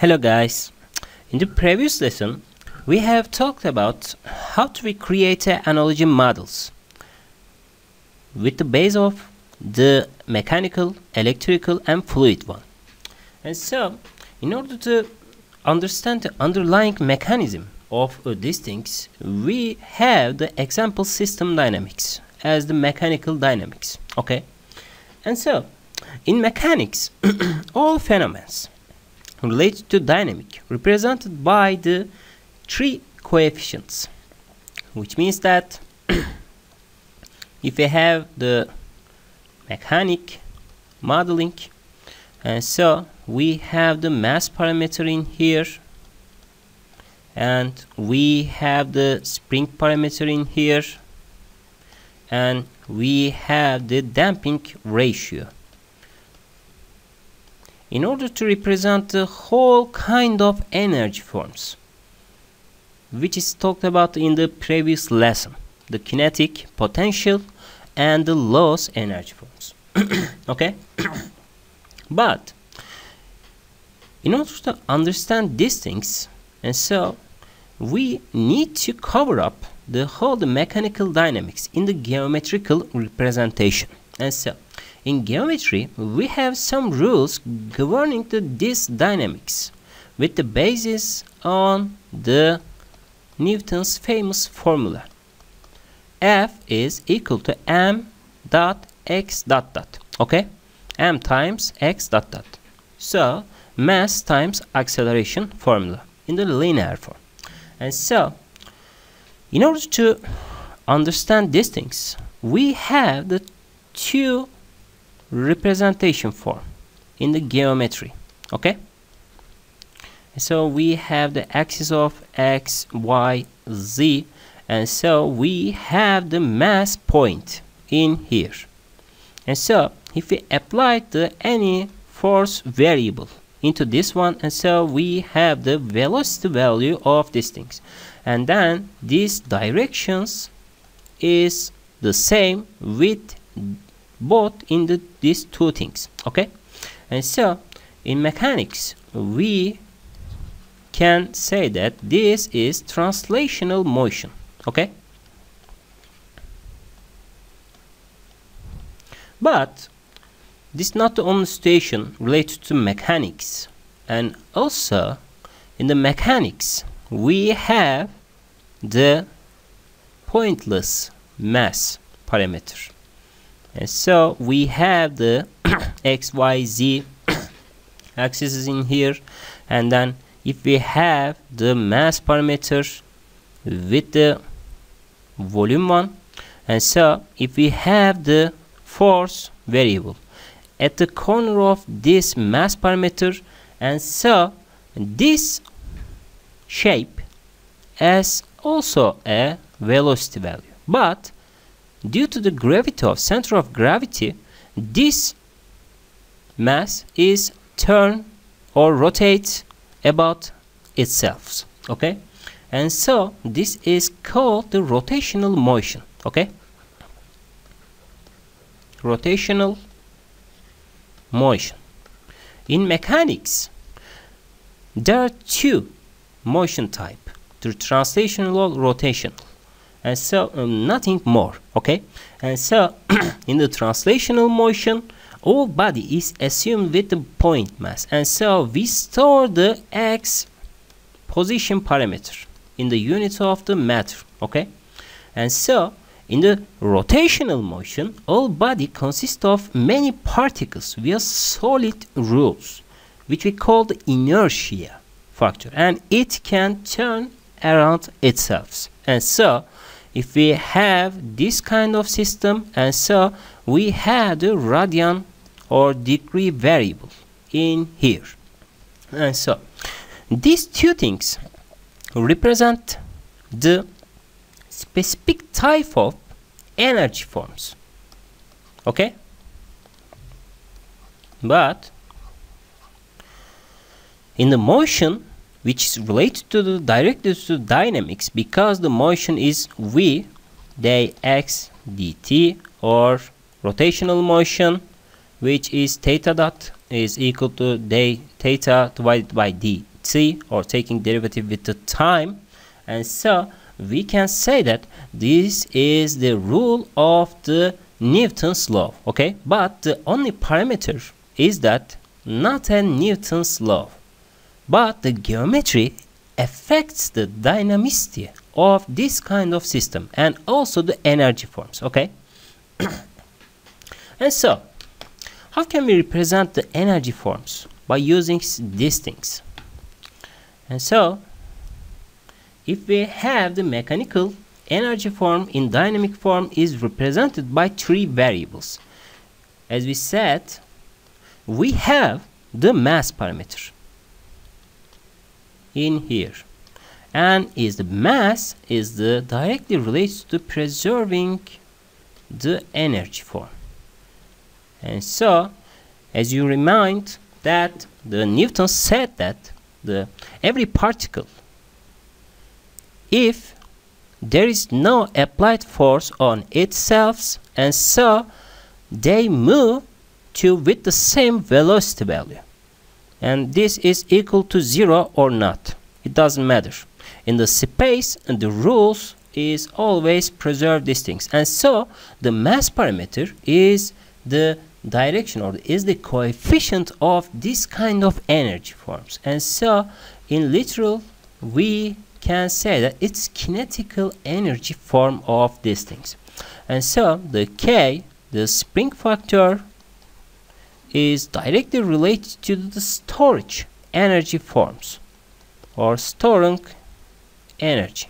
Hello guys, in the previous lesson we have talked about how to recreate analogy models with the base of the mechanical, electrical and fluid one. And so in order to understand the underlying mechanism of these things, we have the example system dynamics as the mechanical dynamics. Okay, and so in mechanics all phenomena related to dynamic represented by the three coefficients, which means that if we have the mechanic modeling, and so we have the mass parameter in here, and we have the spring parameter in here, and we have the damping ratio. In order to represent the whole kind of energy forms, which is talked about in the previous lesson, the kinetic, potential, and the loss energy forms. Okay? But in order to understand these things, and so we need to cover up the whole mechanical dynamics in the geometrical representation. And so in geometry, we have some rules governing this dynamics with the basis on the Newton's famous formula. F is equal to m dot x dot dot. Okay? M times x dot dot. So mass times acceleration formula in the linear form. And so in order to understand these things, we have the two representation form in the geometry. Okay, so we have the axis of x, y, z, and so we have the mass point in here. And so if we apply any force variable into this one, and so we have the velocity value of these things, and then these directions is the same with both in these two things. Okay, and so in mechanics we can say that this is translational motion. Okay, but this is not the only situation related to mechanics, and also in the mechanics we have the pointless mass parameter. And so we have the x, y, z axes in here, and then if we have the mass parameter with the volume one, and so if we have the force variable at the corner of this mass parameter, and so this shape has also a velocity value, but due to the gravity of center of gravity, this mass is turn or rotate about itself. Okay, and so this is called the rotational motion. Okay, rotational motion. In mechanics there are two motion type, the translational or rotational, and so nothing more. Okay, and so in the translational motion all body is assumed with the point mass, and so we store the x position parameter in the unit of the matter. Okay, and so in the rotational motion all body consists of many particles via solid rules, which we call the inertia factor, and it can turn around itself. And so if we have this kind of system, and so we have the radian or degree variable in here, and so these two things represent the specific type of energy forms. Okay, but in the motion, which is related to the directly to dynamics, because the motion is v dx dt, or rotational motion, which is theta dot is equal to d theta divided by d t, or taking derivative with the time. And so we can say that this is the rule of the Newton's law, okay? But the only parameter is that not a Newton's law, but the geometry affects the dynamicity of this kind of system and also the energy forms, okay? And so how can we represent the energy forms? By using these things. And so if we have the mechanical energy form in dynamic form is represented by three variables. As we said, we have the mass parameter in here, and the mass is directly related to preserving the energy form. And so as you remind that the Newton said that every particle, if there is no applied force on itself, and so they move with the same velocity value, and this is equal to 0 or not, it doesn't matter. In the space, and the rules is always preserve these things. And so the mass parameter is the direction, or is the coefficient of this kind of energy forms. And so in literal we can say that it's kinetical energy form of these things. And so the K, the spring factor, is directly related to the storage energy forms, or storing energy.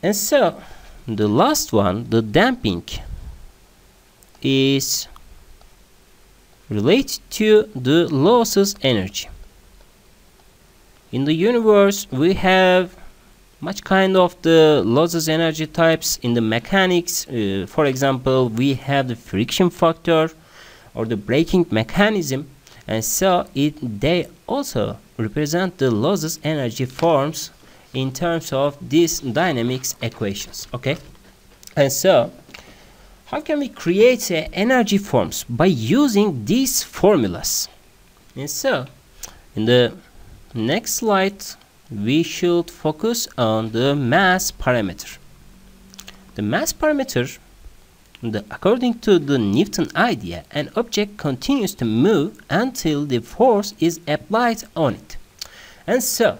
And so the last one, the damping, is related to the losses energy. In the universe we have much kind of the losses energy types. In the mechanics, for example, we have the friction factor or the braking mechanism, and so they also represent the losses energy forms in terms of these dynamics equations, okay? And so how can we create energy forms? By using these formulas. And so in the next slide we should focus on the mass parameter. The mass parameter, according to the Newton idea, an object continues to move until the force is applied on it. And so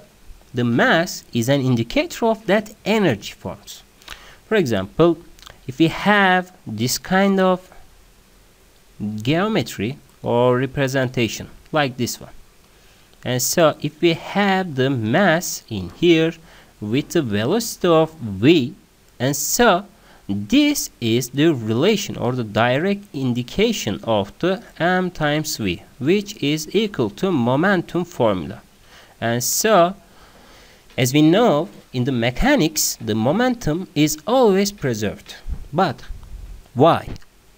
the mass is an indicator of that energy forms. For example, if we have this kind of geometry or representation like this one, and so if we have the mass in here with the velocity of v, and so this is the relation or the direct indication of the m times v, which is equal to momentum formula. And so as we know, in the mechanics the momentum is always preserved. But why?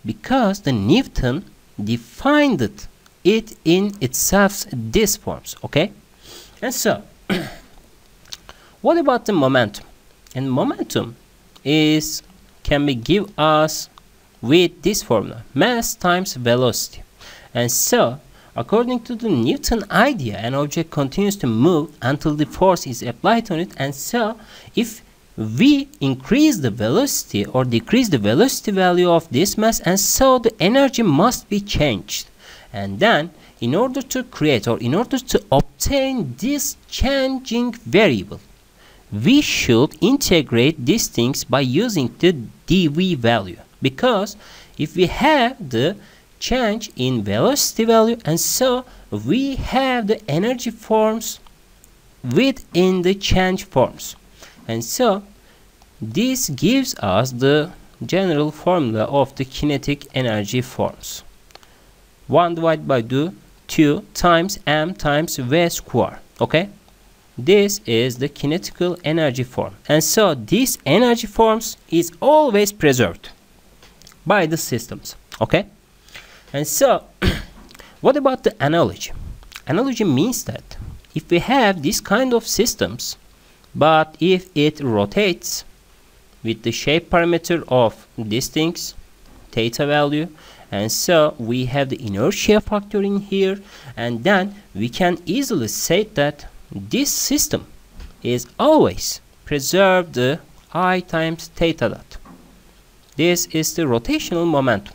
Because the Newton defined it in itself these forms, okay? And so what about the momentum? And momentum can be give us with this formula, mass times velocity. And so according to the Newton idea, an object continues to move until the force is applied on it. And so if we increase the velocity or decrease the velocity value of this mass, and so the energy must be changed. And then in order to create, or in order to obtain this changing variable, we should integrate these things by using the dv value, because if we have the change in velocity value, and so we have the energy forms within the change forms. And so this gives us the general formula of the kinetic energy forms. 1 divided by 2 times m times v square, okay? This is the kinetical energy form. And so these energy forms is always preserved by the systems, okay? And so what about the analogy? Analogy means that if we have this kind of systems, but if it rotates with the shape parameter of these things, theta value, and so we have the inertia factor in here, and then we can easily say that this system is always preserve the I times theta dot. This is the rotational momentum.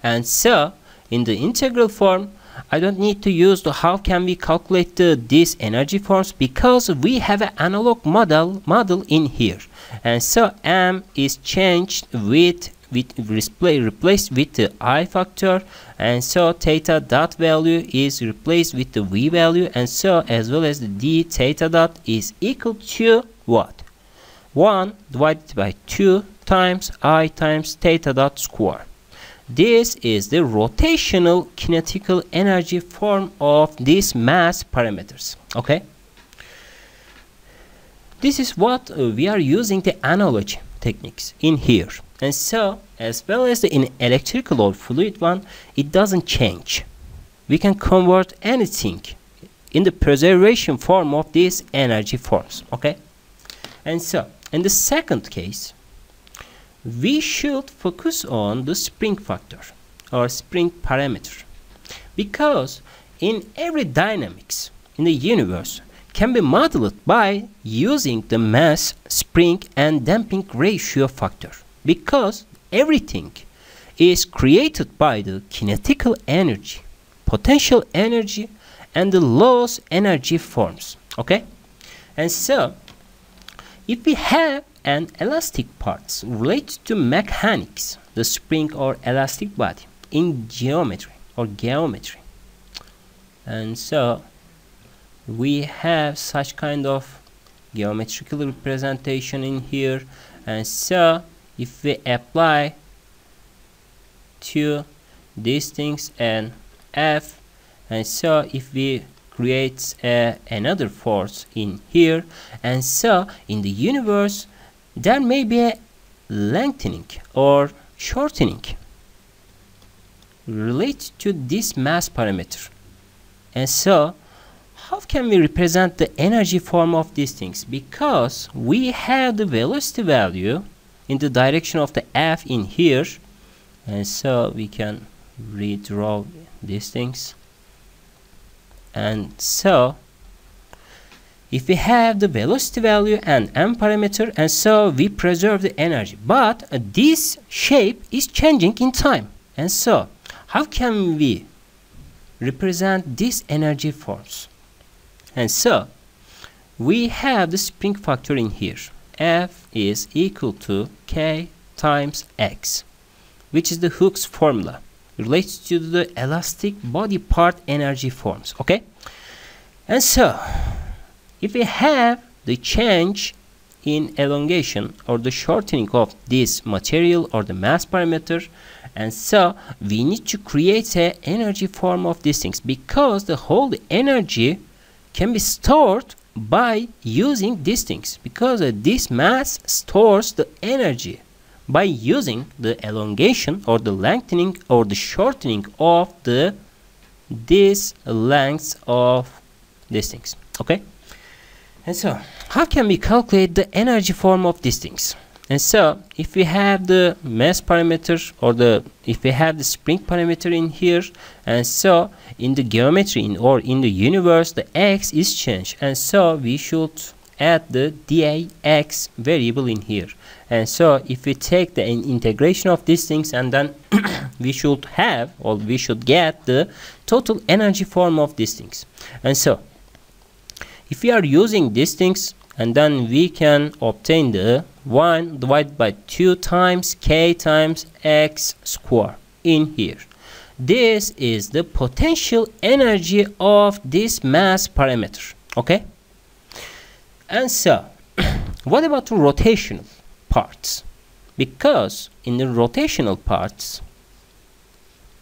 And so in the integral form, I don't need to use the how can we calculate these energy forms, because we have an analog model in here. And so m is changed replaced with the I factor, and so theta dot value is replaced with the v value, and so as well as the d theta dot is equal to what? 1 divided by 2 times I times theta dot square. This is the rotational kinetical energy form of these mass parameters. Okay, this is what we are using the analogy techniques in here. And so as well as in electrical or fluid one, it doesn't change. We can convert anything in the preservation form of these energy forms. Okay, and so in the second case, we should focus on the spring factor or spring parameter, because in every dynamics in the universe can be modeled by using the mass, spring and damping ratio factor, because everything is created by the kinetical energy, potential energy and the loss energy forms. Okay, and so if we have an elastic parts related to mechanics, the spring or elastic body in geometry, and so we have such kind of geometrical representation in here. And so if we apply to these things and F, and so if we create another force in here, and so in the universe there may be a lengthening or shortening related to this mass parameter. And so how can we represent the energy form of these things? Because we have the velocity value in the direction of the F in here, and so we can redraw these things. And so if we have the velocity value and m parameter, and so we preserve the energy, but this shape is changing in time. And so how can we represent these energy forms? And so we have the spring factor in here. F is equal to k times x, which is the Hooke's formula related to the elastic body part energy forms. Okay, and so if we have the change in elongation or the shortening of this material or the mass parameter, and so we need to create an energy form of these things, because the whole energy can be stored by using these things, because this mass stores the energy by using the elongation or the lengthening or the shortening of this lengths of these things. Okay, and so how can we calculate the energy form of these things? And so if we have the mass parameter or if we have the spring parameter in here, and so in the geometry or in the universe the x is changed, and so we should add the dAx variable in here. And so if we take the integration of these things, and then we should have, or we should get the total energy form of these things. And so if we are using these things, and then we can obtain the 1 divided by 2 times k times x square in here. This is the potential energy of this mass parameter. Okay, and so what about the rotational parts? Because in the rotational parts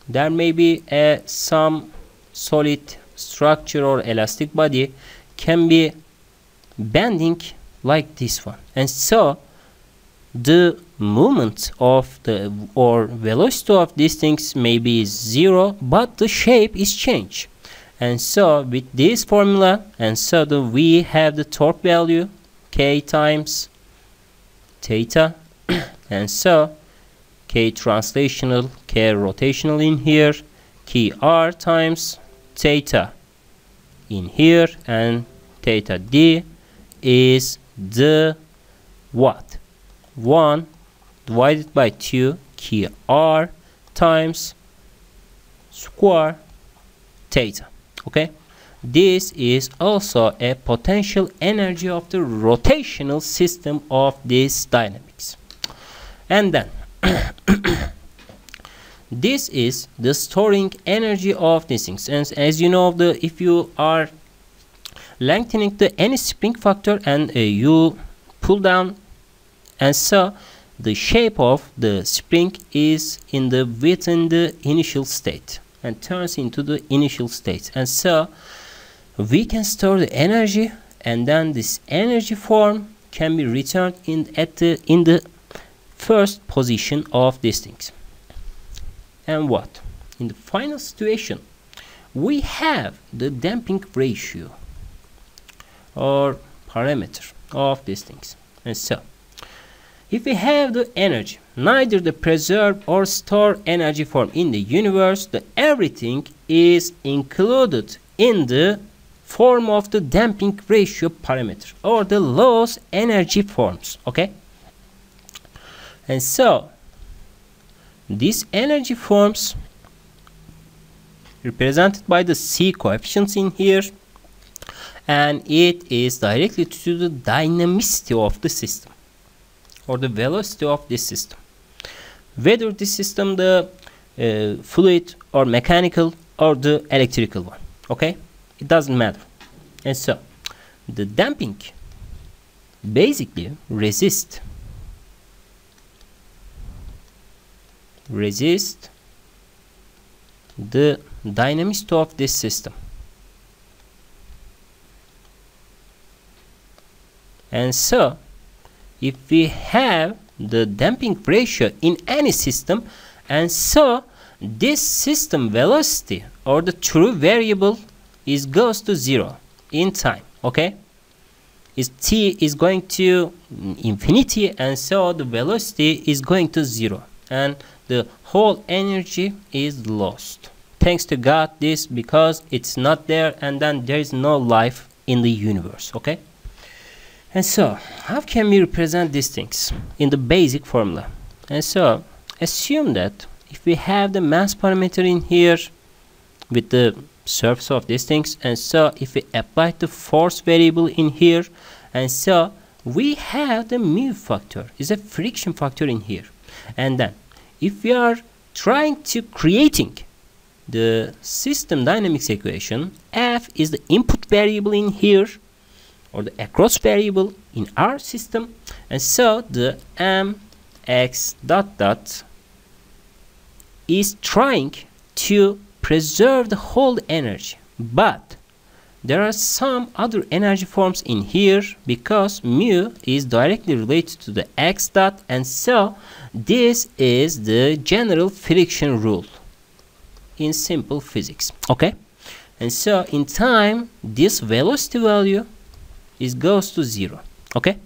there may be some solid structure or elastic body can be bending like this one, and so the movement of the or velocity of these things may be 0, but the shape is changed. And so with this formula, and so we have the torque value k times theta, and so K translational, K rotational in here, K R times theta in here, and theta D is the what? 1 divided by 2 K R times square theta. Okay, this is also a potential energy of the rotational system of this dynamics. And then this is the storing energy of these things. And as you know, if you are lengthening any spring factor and you pull down, and so the shape of the spring is within the initial state and turns into the initial state, and so we can store the energy, and then this energy form can be returned in the first position of these things. And what? In the final situation, we have the damping ratio or parameter of these things. And so, if we have the energy, neither the preserved or stored energy form in the universe, everything is included in the form of the damping ratio parameter or the loss energy forms. Okay? And so, these energy forms represented by the C coefficients in here, and it is directly to the dynamicity of the system or the velocity of this system, whether this system the fluid or mechanical or the electrical one. Okay, it doesn't matter. And so the damping basically resist the dynamicity of this system. And so if we have the damping ratio in any system, and so this system velocity or the true variable goes to 0 in time. Okay, t is going to infinity, and so the velocity is going to 0, and the whole energy is lost. Thanks to God, this, because it's not there, and then there is no life in the universe. Okay. And so, how can we represent these things in the basic formula? And so, assume that if we have the mass parameter in here with the surface of these things, and so if we apply the force variable in here, and so we have the mu factor, is a friction factor in here. And then, if we are trying to creating the system dynamics equation, F is the input variable in here, or the across variable in our system, and so the mx dot dot is trying to preserve the whole energy, but there are some other energy forms in here because mu is directly related to the x dot, and so this is the general friction rule in simple physics. Okay, and so in time this velocity value goes to 0. Okay,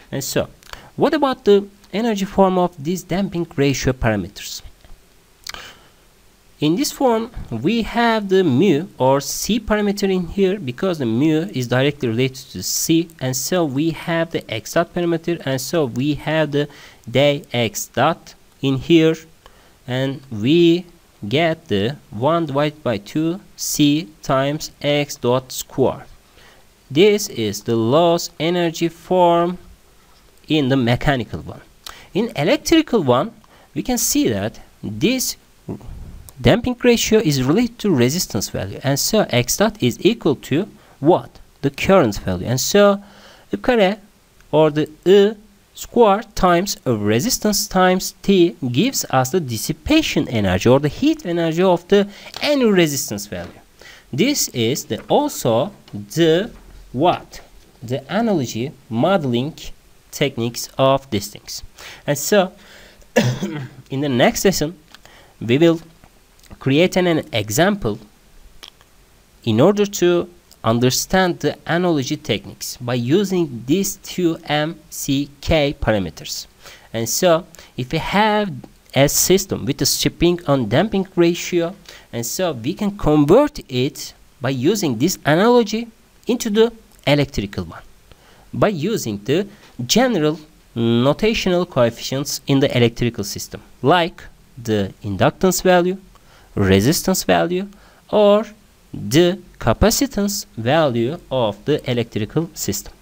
and so what about the energy form of these damping ratio parameters? In this form we have the mu or C parameter in here because the mu is directly related to C, and so we have the x dot parameter, and so we have the day x dot in here, and we get the 1 divided by 2 C times x dot square. This is the loss energy form in the mechanical one. In electrical one, we can see that this damping ratio is related to resistance value, and so x dot is equal to what? The current value, and so E kare or the E square times a resistance times T gives us the dissipation energy or the heat energy of any resistance value. This is also the what? The analogy modeling techniques of these things. And so in the next lesson we will create an example in order to understand the analogy techniques by using these two M, C, K parameters. And so if we have a system with a stripping and damping ratio, and so we can convert it by using this analogy into the electrical one by using the general notational coefficients in the electrical system, like the inductance value, resistance value, or the capacitance value of the electrical system.